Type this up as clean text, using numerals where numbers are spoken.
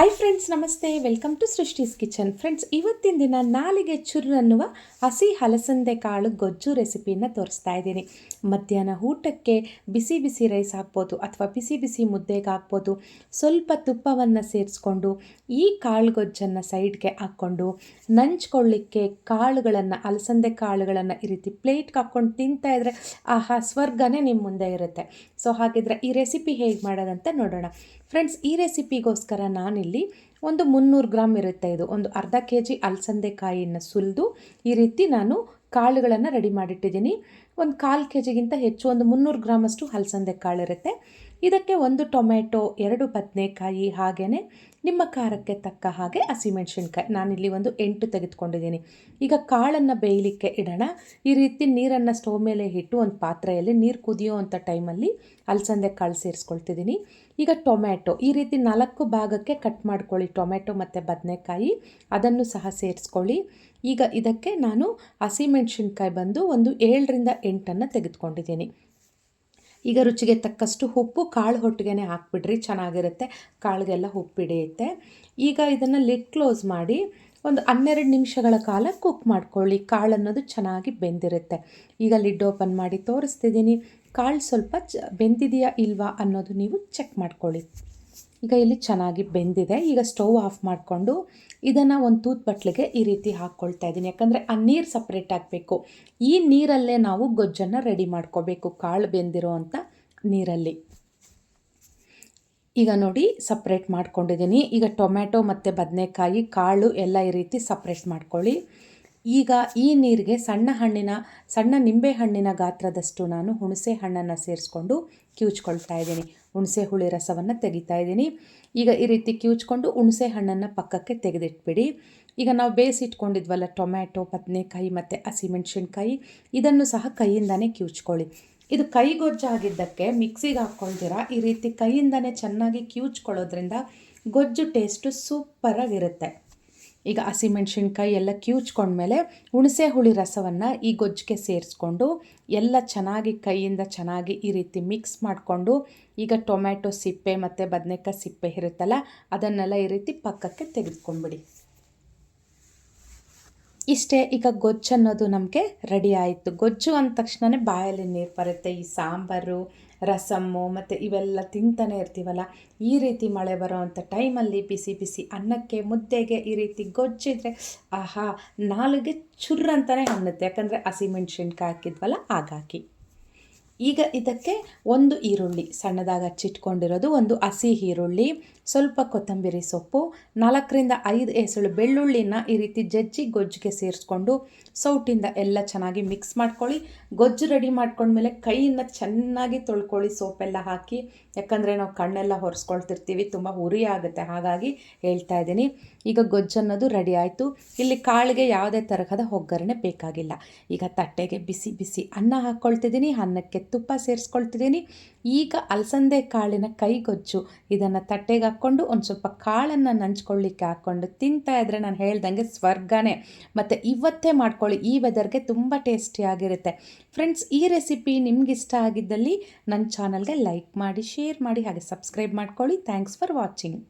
Hi friends, ನಮಸ್ತೆ. Welcome to Srishti's kitchen. Friends, ಇವತ್ತಿನ ದಿನ ನಾಲಿಗೆ ಚುರ್ರು ಅನ್ನುವ ಹಸಿ ಹಲಸಂದೆ ಕಾಳು ಗೊಜ್ಜು ರೆಸಿಪಿನ ತೋರಿಸ್ತಾ ಇದ್ದೀನಿ. ಮಧ್ಯಾಹ್ನ ಊಟಕ್ಕೆ ಬಿಸಿ ಬಿಸಿ ರೈಸ್ ಹಾಕ್ಬೋದು ಅಥವಾ ಬಿಸಿ ಬಿಸಿ ಮುದ್ದೆಗೆ ಹಾಕ್ಬೋದು. ಸ್ವಲ್ಪ ತುಪ್ಪವನ್ನು ಸೇರಿಸ್ಕೊಂಡು ಈ ಕಾಳು ಗೊಜ್ಜನ್ನು ಸೈಡ್ಗೆ ಹಾಕ್ಕೊಂಡು ನಂಚ್ಕೊಳ್ಳಿಕ್ಕೆ ಕಾಳುಗಳನ್ನು, ಹಲಸಂದೆ ಕಾಳುಗಳನ್ನು ಈ ರೀತಿ ಪ್ಲೇಟ್ಗೆ ಹಾಕ್ಕೊಂಡು ತಿಂತಾ ಇದ್ದರೆ ಆಹಾ, ಸ್ವರ್ಗನೇ ನಿಮ್ಮ ಮುಂದೆ ಇರುತ್ತೆ. ಸೊ ಹಾಗಿದ್ರೆ ಈ ರೆಸಿಪಿ ಹೇಗೆ ಮಾಡೋದಂತ ನೋಡೋಣ. ಫ್ರೆಂಡ್ಸ್, ಈ ರೆಸಿಪಿಗೋಸ್ಕರ ನಾನಿಲ್ಲಿ ಒಂದು 300 ಗ್ರಾಮ್ ಇರುತ್ತೆ. ಇದು ಒಂದು ಅರ್ಧ kg ಅಲಸಂದೆ ಕಾಯಿಯನ್ನು ಸುಲಿದು ಈ ರೀತಿ ನಾನು ಕಾಳುಗಳನ್ನು ರೆಡಿ ಮಾಡಿಟ್ಟಿದ್ದೀನಿ. ಒಂದು 1/4 kgಗಿಂತ ಹೆಚ್ಚು, ಒಂದು 300 ಗ್ರಾಮಷ್ಟು ಹಲಸಂದೆ ಕಾಳಿರುತ್ತೆ. ಇದಕ್ಕೆ 1 ಟೊಮೆಟೊ, 2 ಬದನೆಕಾಯಿ, ಹಾಗೆಯೇ ನಿಮ್ಮ ಖಾರಕ್ಕೆ ತಕ್ಕ ಹಾಗೆ ಹಸಿಮೆಣಸಿನ್ಕಾಯಿ, ನಾನಿಲ್ಲಿ ಒಂದು 8 ತೆಗೆದುಕೊಂಡಿದ್ದೀನಿ. ಈಗ ಕಾಳನ್ನು ಬೇಯಲಿಕ್ಕೆ ಇಡೋಣ. ಈ ರೀತಿ ನೀರನ್ನು ಸ್ಟವ್ ಮೇಲೆ ಇಟ್ಟು ಒಂದು ಪಾತ್ರೆಯಲ್ಲಿ ನೀರು ಕುದಿಯೋ ಅಂಥ ಟೈಮಲ್ಲಿ ಅಲಸಂದೆ ಕಾಳು ಸೇರಿಸ್ಕೊಳ್ತಿದ್ದೀನಿ. ಈಗ ಟೊಮೆಟೊ ಈ ರೀತಿ 4 ಭಾಗಕ್ಕೆ ಕಟ್ ಮಾಡ್ಕೊಳ್ಳಿ. ಟೊಮೆಟೊ ಮತ್ತು ಬದನೆಕಾಯಿ ಅದನ್ನು ಸಹ ಸೇರಿಸ್ಕೊಳ್ಳಿ. ಈಗ ಇದಕ್ಕೆ ನಾನು ಹಸಿಮೆಣಸಿನ್ಕಾಯಿ ಬಂದು ಒಂದು 7ರಿಂದ 8 ತೆಗೆದುಕೊಂಡಿದ್ದೀನಿ. ಈಗ ರುಚಿಗೆ ತಕ್ಕಷ್ಟು ಉಪ್ಪು, ಕಾಳು ಹೊಟ್ಟಿಗೆ ಹಾಕ್ಬಿಡ್ರಿ, ಚೆನ್ನಾಗಿರುತ್ತೆ. ಕಾಳಿಗೆಲ್ಲ ಉಪ್ಪು ಹಿಡಿಯುತ್ತೆ. ಈಗ ಇದನ್ನು ಲಿಡ್ ಕ್ಲೋಸ್ ಮಾಡಿ ಒಂದು 12 ನಿಮಿಷಗಳ ಕಾಲ ಕುಕ್ ಮಾಡ್ಕೊಳ್ಳಿ. ಕಾಳು ಅನ್ನೋದು ಚೆನ್ನಾಗಿ ಬೆಂದಿರುತ್ತೆ. ಈಗ ಲಿಡ್ ಓಪನ್ ಮಾಡಿ ತೋರಿಸ್ತಿದ್ದೀನಿ. ಕಾಳು ಸ್ವಲ್ಪ ಬೆಂದಿದೆಯಾ ಇಲ್ವಾ ಅನ್ನೋದು ನೀವು ಚೆಕ್ ಮಾಡ್ಕೊಳ್ಳಿ. ಈಗ ಇಲ್ಲಿ ಚೆನ್ನಾಗಿ ಬೆಂದಿದೆ. ಈಗ ಸ್ಟವ್ ಆಫ್ ಮಾಡಿಕೊಂಡು ಇದನ್ನು ಒಂದು ತೂತ್ ಬಟ್ಲಿಗೆ ಈ ರೀತಿ ಹಾಕ್ಕೊಳ್ತಾ ಇದ್ದೀನಿ. ಯಾಕಂದರೆ ಆ ನೀರು ಸಪ್ರೇಟ್ ಆಗಬೇಕು. ಈ ನೀರಲ್ಲೇ ನಾವು ಗೊಜ್ಜನ್ನು ರೆಡಿ ಮಾಡ್ಕೋಬೇಕು, ಕಾಳು ಬೆಂದಿರೋ ಅಂಥ ನೀರಲ್ಲಿ. ಈಗ ನೋಡಿ ಸಪ್ರೇಟ್ ಮಾಡ್ಕೊಂಡಿದ್ದೀನಿ. ಈಗ ಟೊಮೆಟೊ ಮತ್ತು ಬದನೆಕಾಯಿ, ಕಾಳು ಎಲ್ಲ ಈ ರೀತಿ ಸಪ್ರೇಟ್ ಮಾಡ್ಕೊಳ್ಳಿ. ಈಗ ಈ ನೀರಿಗೆ ಸಣ್ಣ ನಿಂಬೆ ಹಣ್ಣಿನ ಗಾತ್ರದಷ್ಟು ನಾನು ಹುಣಸೆ ಹಣ್ಣನ್ನು ಸೇರಿಸ್ಕೊಂಡು ಕಿವುಚ್ಕೊಳ್ತಾ ಇದ್ದೀನಿ. ಹುಣಸೆ ಹುಳಿ ರಸವನ್ನು ತೆಗಿತಾ ಇದ್ದೀನಿ. ಈಗ ಈ ರೀತಿ ಕಿವುಚ್ಕೊಂಡು ಹುಣಸೆ ಹಣ್ಣನ್ನು ಪಕ್ಕಕ್ಕೆ ತೆಗೆದಿಟ್ಬಿಡಿ. ಈಗ ನಾವು ಬೇಯಿಸಿಟ್ಕೊಂಡಿದ್ವಲ್ಲ ಟೊಮೆಟೊ, ಬದನೆಕಾಯಿ ಮತ್ತು ಹಸಿಮೆಣಸಿನ್ಕಾಯಿ, ಇದನ್ನು ಸಹ ಕೈಯಿಂದನೇ ಕಿವುಚ್ಕೊಳ್ಳಿ. ಇದು ಕೈಗೊಜ್ಜಾಗಿದ್ದಕ್ಕೆ ಮಿಕ್ಸಿಗೆ ಹಾಕ್ಕೊಳ್ತೀರಾ, ಈ ರೀತಿ ಕೈಯಿಂದನೇ ಚೆನ್ನಾಗಿ ಕಿವುಚ್ಕೊಳ್ಳೋದ್ರಿಂದ ಗೊಜ್ಜು ಟೇಸ್ಟು ಸೂಪರಾಗಿರುತ್ತೆ. ಈಗ ಹಸಿಮೆಣಸಿನ್ಕಾಯಿ ಎಲ್ಲ ಕಿವುಚ್ಕೊಂಡ್ಮೇಲೆ ಹುಣಸೆ ಹುಳಿ ರಸವನ್ನು ಈ ಗೊಜ್ಜಿಗೆ ಸೇರಿಸ್ಕೊಂಡು ಎಲ್ಲ ಚೆನ್ನಾಗಿ ಕೈಯಿಂದ ಚೆನ್ನಾಗಿ ಈ ರೀತಿ ಮಿಕ್ಸ್ ಮಾಡಿಕೊಂಡು ಈಗ ಟೊಮೆಟೊ ಸಿಪ್ಪೆ ಮತ್ತು ಬದನೆಕಾಯಿ ಸಿಪ್ಪೆ ಇರುತ್ತಲ್ಲ ಅದನ್ನೆಲ್ಲ ಈ ರೀತಿ ಪಕ್ಕಕ್ಕೆ ತೆಗೆದುಕೊಂಡ್ಬಿಡಿ. ಇಷ್ಟೇ, ಈಗ ಗೊಜ್ಜು ಅನ್ನೋದು ನಮಗೆ ರೆಡಿ ಆಯಿತು. ಗೊಜ್ಜು ಅಂದ ತಕ್ಷಣ ಬಾಯಲ್ಲಿ ನೀರು ಬರುತ್ತೆ. ಈ ಸಾಂಬಾರು, ರಸಮ್ಮು ಮತ್ತು ಇವೆಲ್ಲ ತಿಂತಾನೆ ಇರ್ತೀವಲ್ಲ, ಈ ರೀತಿ ಮಳೆ ಬರೋ ಅಂಥ ಟೈಮಲ್ಲಿ ಬಿಸಿ ಬಿಸಿ ಅನ್ನಕ್ಕೆ, ಮುದ್ದೆಗೆ ಈ ರೀತಿ ಗೊಜ್ಜಿದ್ರೆ ಆಹಾ, ನಾಲಿಗೆ ಚುರ್ರ್ ಅಂತಲೇ ಅನ್ನುತ್ತೆ. ಯಾಕಂದರೆ ಹಸಿಮೆಣ್ಸಿನ್ಕಾಯಿ ಹಾಕಿದ್ವಲ್ಲ ಹಾಗಾಗಿ. ಈಗ ಇದಕ್ಕೆ 1 ಈರುಳ್ಳಿ ಸಣ್ಣದಾಗಿ ಹಚ್ಚಿಟ್ಕೊಂಡಿರೋದು, 1 ಹಸಿ ಈರುಳ್ಳಿ, ಸ್ವಲ್ಪ ಕೊತ್ತಂಬರಿ ಸೊಪ್ಪು, 4ರಿಂದ 5 ಎಸಳು ಬೆಳ್ಳುಳ್ಳಿನ ಈ ರೀತಿ ಜಜ್ಜಿ ಗೊಜ್ಜಿಗೆ ಸೇರಿಸ್ಕೊಂಡು ಸೌಟಿಂದ ಎಲ್ಲ ಚೆನ್ನಾಗಿ ಮಿಕ್ಸ್ ಮಾಡ್ಕೊಳ್ಳಿ. ಗೊಜ್ಜು ರೆಡಿ ಮಾಡ್ಕೊಂಡ್ಮೇಲೆ ಕೈಯಿಂದ ಚೆನ್ನಾಗಿ ತೊಳ್ಕೊಳ್ಳಿ ಸೋಪೆಲ್ಲ ಹಾಕಿ. ಯಾಕಂದರೆ ನಾವು ಕಣ್ಣೆಲ್ಲ ಒರೆಸ್ಕೊಳ್ತಿರ್ತೀವಿ, ತುಂಬ ಉರಿ ಆಗುತ್ತೆ, ಹಾಗಾಗಿ ಹೇಳ್ತಾ ಇದ್ದೀನಿ. ಈಗ ಗೊಜ್ಜು ಅನ್ನೋದು ರೆಡಿ ಆಯಿತು. ಇಲ್ಲಿ ಕಾಳಿಗೆ ಯಾವುದೇ ತರಹದ ಒಗ್ಗರಣೆ ಬೇಕಾಗಿಲ್ಲ. ಈಗ ತಟ್ಟೆಗೆ ಬಿಸಿ ಬಿಸಿ ಅನ್ನ ಹಾಕ್ಕೊಳ್ತಿದ್ದೀನಿ, ಅನ್ನಕ್ಕೆ ತುಪ್ಪ ಸೇರಿಸ್ಕೊಳ್ತಿದ್ದೀನಿ. ಈಗ ಅಲಸಂದೆ ಕಾಳಿನ ಕೈಗೊಜ್ಜು ಇದನ್ನು ತಟ್ಟೆಗೆ ಹಾಕ್ಕೊಂಡು ಒಂದು ಸ್ವಲ್ಪ ಕಾಳನ್ನು ನಂಚ್ಕೊಳ್ಳಿಕ್ಕೆ ಹಾಕ್ಕೊಂಡು ತಿಂತಾ ಇದ್ದರೆ ನಾನು ಹೇಳ್ದಂಗೆ ಸ್ವರ್ಗನೇ. ಮತ್ತು ಇವತ್ತೇ ಮಾಡ್ಕೊಳ್ಳಿ, ಈ ವೆದರ್ಗೆ ತುಂಬ ಟೇಸ್ಟಿಯಾಗಿರುತ್ತೆ. ಫ್ರೆಂಡ್ಸ್, ಈ ರೆಸಿಪಿ ನಿಮಗಿಷ್ಟ ಆಗಿದ್ದಲ್ಲಿ ನನ್ನ ಚಾನಲ್ಗೆ ಲೈಕ್ ಮಾಡಿ, ಶೇರ್ ಮಾಡಿ, ಹಾಗೆ ಸಬ್ಸ್ಕ್ರೈಬ್ ಮಾಡ್ಕೊಳ್ಳಿ. Thanks for watching.